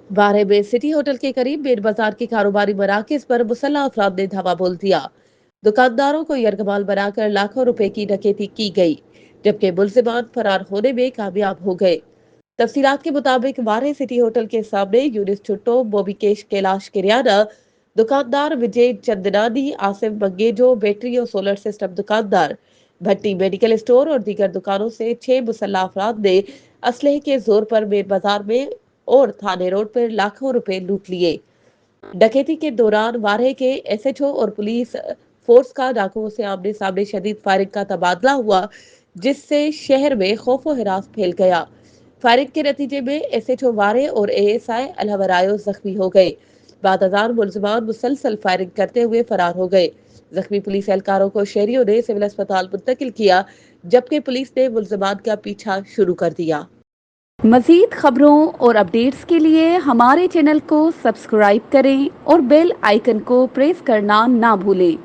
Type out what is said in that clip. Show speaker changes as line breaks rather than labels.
बारह में city hotel के करीब मेन बाजार के कारोबारी मराकज पर मुसल्लह अफराद ने धावा बोल दिया। दुकानदारों को यरगमाल बनाकर लाखों रुपए की डकैती की गई, जबकि मुल्जिमान फरार होने में कामयाब हो गए। तफसीलात के मुताबिक वारे सिटी होटल के सामने यूनिस छुट्टो, मोबिकेश कैलाश किरियाना दुकानदार, विजय चंदनानी, आसिम मंगेजो बैटरी और सोलर सिस्टम दुकानदार, भट्टी मेडिकल स्टोर और दीगर दुकानों से 6 मुसल्लह अफराद ने असलहे के जोर पर मेन बाजार में और थाने रोड पर लाखों रुपए लूट लिए। डकैती के दौरान वारहे के एसएचओ और पुलिस फोर्स का डाकुओं से आमने सामने शदीद फायरिंग का तबादला हुआ, जिससे शहर में खौफ व हिरास फैल गया। फायरिंग के नतीजे में एसएचओ वारे और एएसआई अलहवरायो जख्मी हो गए। बाद अजान मुलजमान मुसलसल फायरिंग करते हुए फरार हो गए। जख्मी पुलिस एहलकारों को शहरियों ने सिविल अस्पताल मुंतकिल किया, जबकि पुलिस ने मुलजमान का पीछा शुरू कर दिया।
मज़ीद खबरों और अपडेट्स के लिए हमारे चैनल को सब्सक्राइब करें और बेल आइकन को प्रेस करना ना भूलें।